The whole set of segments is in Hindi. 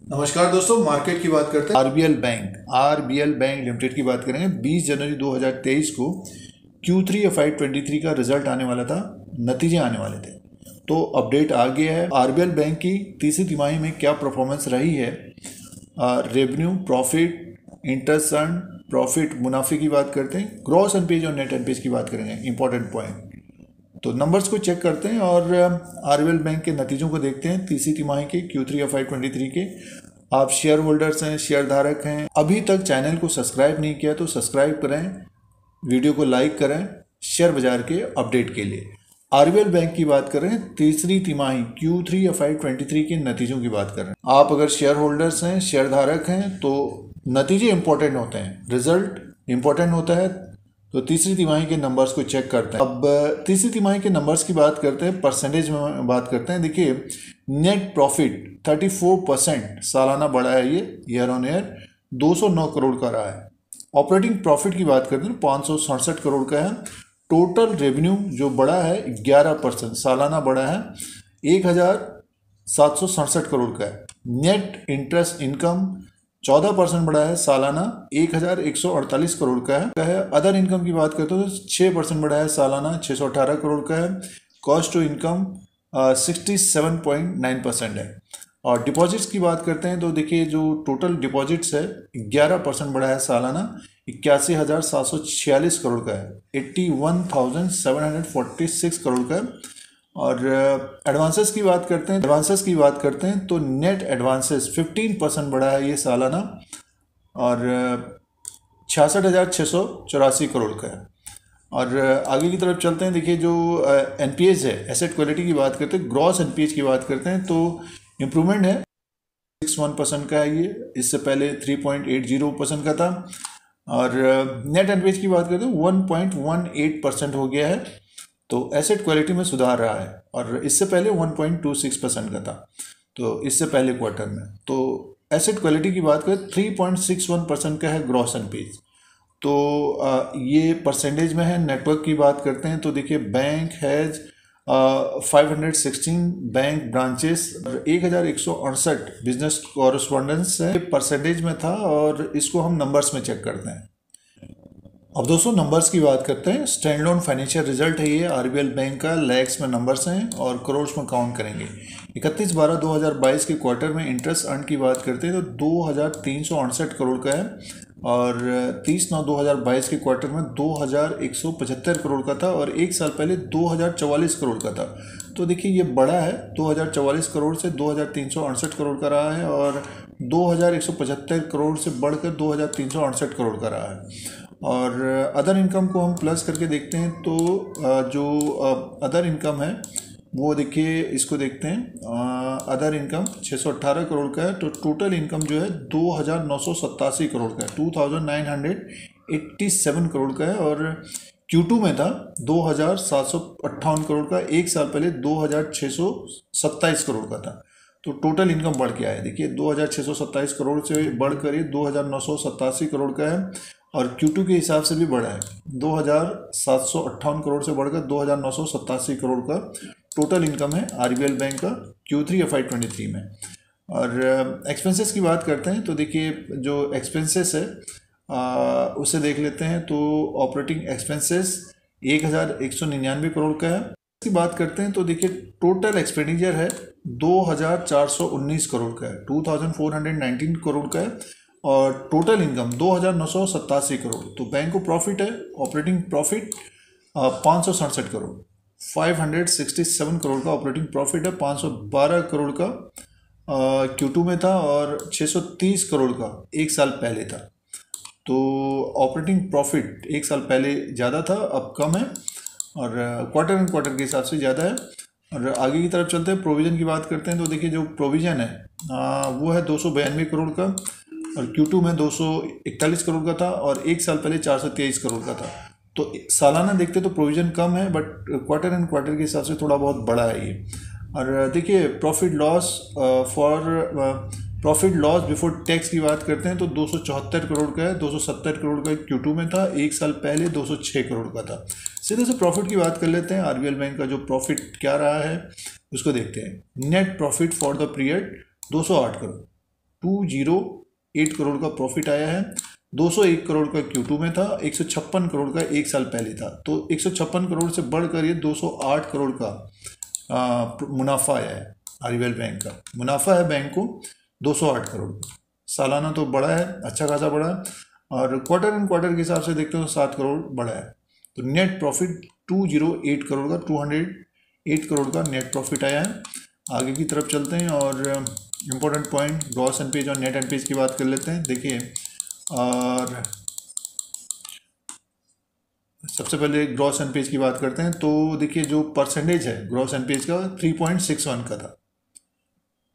नमस्कार दोस्तों, मार्केट की बात करते हैं। आरबीएल बैंक लिमिटेड की बात करेंगे। 20 जनवरी 2023 को Q3 FY23 का रिजल्ट आने वाला था, नतीजे आने वाले थे। तो अपडेट आ गया है। आरबीएल बैंक की तीसरी तिमाही में क्या परफॉर्मेंस रही है, revenue, profit, interest earn, profit, मुनाफे की बात करते हैं, ग्रॉस एनपीए और नेट एनपीए की बात करेंगे। इंपॉर्टेंट पॉइंट, तो नंबर्स को चेक करते हैं और आरबीएल बैंक के नतीजों को देखते हैं तीसरी तिमाही के Q3 FY23 के। आप शेयर होल्डर्स हैं, शेयर धारक हैं, अभी तक चैनल को सब्सक्राइब नहीं किया तो सब्सक्राइब करें, वीडियो को लाइक करें शेयर बाजार के अपडेट के लिए। आरबीएल बैंक की बात करें, तीसरी तिमाही Q3 FY23 के नतीजों की बात करें। आप अगर शेयर होल्डर्स हैं, शेयर धारक हैं, तो नतीजे इंपॉर्टेंट होते हैं, रिजल्ट इंपॉर्टेंट होता है। तो तीसरी तिमाही के नंबर्स को चेक करते हैं। अब तीसरी तिमाही के नंबर्स की बात करते हैं, परसेंटेज में बात करते हैं। देखिए, नेट प्रॉफिट 34% सालाना बढ़ा है, ये ईयर ऑन ईयर 209 करोड़ का रहा है। ऑपरेटिंग प्रॉफिट की बात करते हैं, 567 करोड़ का है। टोटल रेवेन्यू जो बढ़ा है 11% सालाना बढ़ा है, 1767 करोड़ का है। नेट इंटरेस्ट इनकम 14% बढ़ा है सालाना, 1148 करोड़ का है। अदर इनकम की बात करते हो तो 6% बढ़ा है सालाना, 618 करोड़ का है। कॉस्ट टू इनकम 67.9% है। और डिपॉजिट्स की बात करते हैं तो देखिए, जो टोटल डिपॉजिट्स है 11% बढ़ा है सालाना, 81,746 करोड़ का है, 81,746 करोड़ का है। और एडवांसेस की बात करते हैं तो नेट एडवांसेस 15% बढ़ा है ये सालाना, और 66,684 करोड़ का है। और आगे की तरफ चलते हैं। देखिए, जो एनपीएज है, एसेट क्वालिटी की बात करते हैं, ग्रॉस एनपीएज की बात करते हैं तो इम्प्रूवमेंट है, 61% का है ये, इससे पहले 3.80% का था। और नेट एनपीएज की बात करते हैं 1.18% हो गया है, तो एसेट क्वालिटी में सुधार रहा है। और इससे पहले 1.26% का था, तो इससे पहले क्वार्टर में। तो एसेट क्वालिटी की बात करें 3.61% का है ग्रॉस एनपीएज, तो ये परसेंटेज में है। नेटवर्क की बात करते हैं तो देखिए, bank has 516 bank branches, 1168 business correspondents है, परसेंटेज में था। और इसको हम नंबर्स में चेक करते हैं। अब दोस्तों, नंबर्स की बात करते हैं। स्टैंड लोन फाइनेंशियल रिजल्ट है ये आरबीएल बैंक का, लैक्स में नंबर्स हैं और करोड़ में काउंट करेंगे। 31/12/2022 के क्वार्टर में इंटरेस्ट अर्न की बात करते हैं तो 2,368 करोड़ का है, और 30/9/2022 के क्वार्टर में 2,175 करोड़ का था, और एक साल पहले 2,044 करोड़ का था। तो देखिए, ये बड़ा है, 2,044 करोड़ से 2,368 करोड़ का रहा है, और 2,175 करोड़ से बढ़कर 2,368 करोड़ का रहा है। और अदर इनकम को हम प्लस करके देखते हैं तो जो अदर इनकम है वो देखिए, इसको देखते हैं। अदर इनकम 618 करोड़ का है, तो टोटल इनकम जो है 2,987 करोड़ का है, 2,987 करोड़ का है। और Q2 में था 2,758 करोड़ का, एक साल पहले 2,627 करोड़ का था। तो टोटल इनकम बढ़ के आया, देखिए 2,627 करोड़ से बढ़कर ये 2,987 करोड़ का है, और Q2 के हिसाब से भी बढ़ा है, 2,758 करोड़ से बढ़कर 2,987 करोड़ का टोटल इनकम है आरबीएल बैंक का Q3 FY23 में। और एक्सपेंसेस की बात करते हैं तो देखिए, जो एक्सपेंसेस है उसे देख लेते हैं। तो ऑपरेटिंग एक्सपेंसेस 1,199 करोड़ का है। की बात करते हैं तो देखिए, टोटल एक्सपेंडिचर है 2,419 करोड़ का है, 2,419 करोड़ का है, और टोटल इनकम 2,987 करोड़। तो बैंक को प्रॉफिट है, ऑपरेटिंग प्रॉफिट 567 करोड़, 567 करोड़ का ऑपरेटिंग प्रॉफिट है। 512 करोड़ का Q2 में था, और 630 करोड़ का एक साल पहले था। तो ऑपरेटिंग प्रॉफिट एक साल पहले ज़्यादा था, अब कम है, और क्वार्टर एंड क्वार्टर के हिसाब से ज़्यादा है। और आगे की तरफ चलते हैं, प्रोविज़न की बात करते हैं तो देखिए, जो प्रोविज़न है वो है 292 करोड़ का, और Q2 में 241 करोड़ का था, और एक साल पहले 423 करोड़ का था। तो सालाना देखते तो प्रोविज़न कम है, बट क्वार्टर एंड क्वार्टर के हिसाब से थोड़ा बहुत बड़ा है ये। और देखिए, प्रॉफिट लॉस बिफोर टैक्स की बात करते हैं तो 274 करोड़ का है, 270 करोड़ का Q2 में था, एक साल पहले 206 करोड़ का था। सीधे से प्रॉफिट की बात कर लेते हैं। आरबीएल बैंक का जो प्रॉफिट क्या रहा है उसको देखते हैं। Net profit for the period 208 crore, 208 crore का प्रॉफिट आया है। 201 करोड़ का Q2 में था, 156 करोड़ का एक साल पहले था। तो 156 करोड़ से बढ़कर ये 208 करोड़ का मुनाफा आया है। आरबीएल बैंक का मुनाफा है बैंक को 208 करोड़ का। सालाना तो बड़ा है, अच्छा खासा बड़ा है, और क्वार्टर एंड क्वार्टर के हिसाब से देखते हो 7 करोड़ बड़ा है। तो नेट प्रॉफिट 208 करोड़ का 208 करोड़ का नेट प्रॉफिट आया है। आगे की तरफ चलते हैं और इम्पोर्टेंट पॉइंट ग्रॉस एनपीए और नेट एनपीए की बात कर लेते हैं। देखिए, और सबसे पहले ग्रॉस एनपीए की बात करते हैं। तो देखिए, जो परसेंटेज है ग्रॉस एनपीए का 3.61 का था,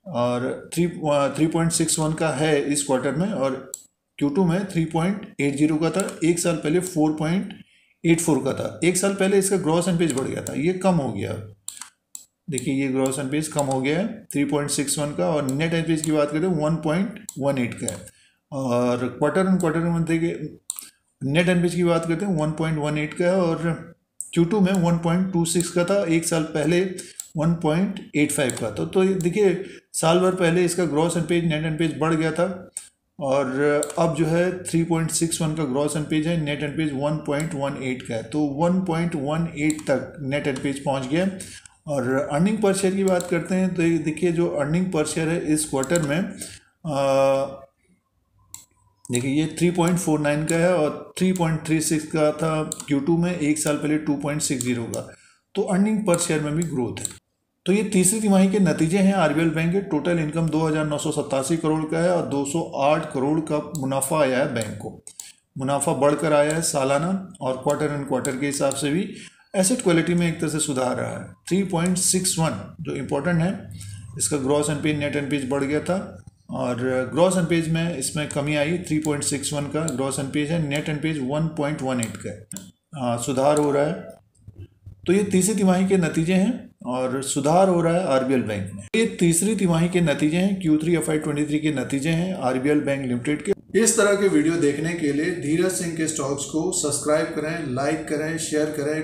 और 3.61 का है इस क्वार्टर में, और Q2 में 3.80 का था। एक साल पहले 4.84 का था। एक साल पहले इसका ग्रॉस एनपीए बढ़ गया था, ये कम हो गया। देखिए, ये ग्रॉस एनपीए कम हो गया है 3.61 का, और नेट एनपीए की बात करें 1.18 का है। और क्वार्टर एंड क्वार्टर में देखिए, नेट एनपीए की बात करते हैं 1.18 का है, और Q2 में 1.26 का था। एक साल पहले 1.85 का था। तो देखिए, साल भर पहले इसका ग्रॉस एनपीए नेट एनपीए बढ़ गया था, और अब जो है 3.61 का ग्रॉस एनपीए है, नेट एनपीए 1.18 का है। तो 1.18 तक नेट एनपीए पहुंच गया। और अर्निंग पर शेयर की बात करते हैं तो देखिए, जो अर्निंग पर शेयर है इस क्वार्टर में देखिए ये 3.49 का है, और 3.36 का था Q2 में, एक साल पहले 2.60 का। तो अर्निंग पर शेयर में भी ग्रोथ है। तो ये तीसरी तिमाही के नतीजे हैं आरबीएल बैंक के। टोटल इनकम 2,987 करोड़ का है, और 208 करोड़ का मुनाफा आया है बैंक को। मुनाफा बढ़कर आया है सालाना, और क्वार्टर एंड क्वार्टर के हिसाब से भी एसेट क्वालिटी में एक तरह से सुधार रहा है। 3.61 जो इम्पोर्टेंट है, इसका ग्रॉस एनपीए नेट एनपीए बढ़ गया था, और ग्रॉस एनपीए में इसमें कमी आई। 3.61 का ग्रॉस एनपीए है, नेट एनपीए 1.18 का है। सुधार हो रहा है। तो ये तीसरी तिमाही के नतीजे हैं, और सुधार हो रहा है आरबीएल बैंक में। ये तीसरी तिमाही के नतीजे हैं, Q3 FY23 के नतीजे हैं आरबीएल बैंक लिमिटेड के। इस तरह के वीडियो देखने के लिए धीरज सिंह के स्टॉक्स को सब्सक्राइब करें, लाइक करें, शेयर करें।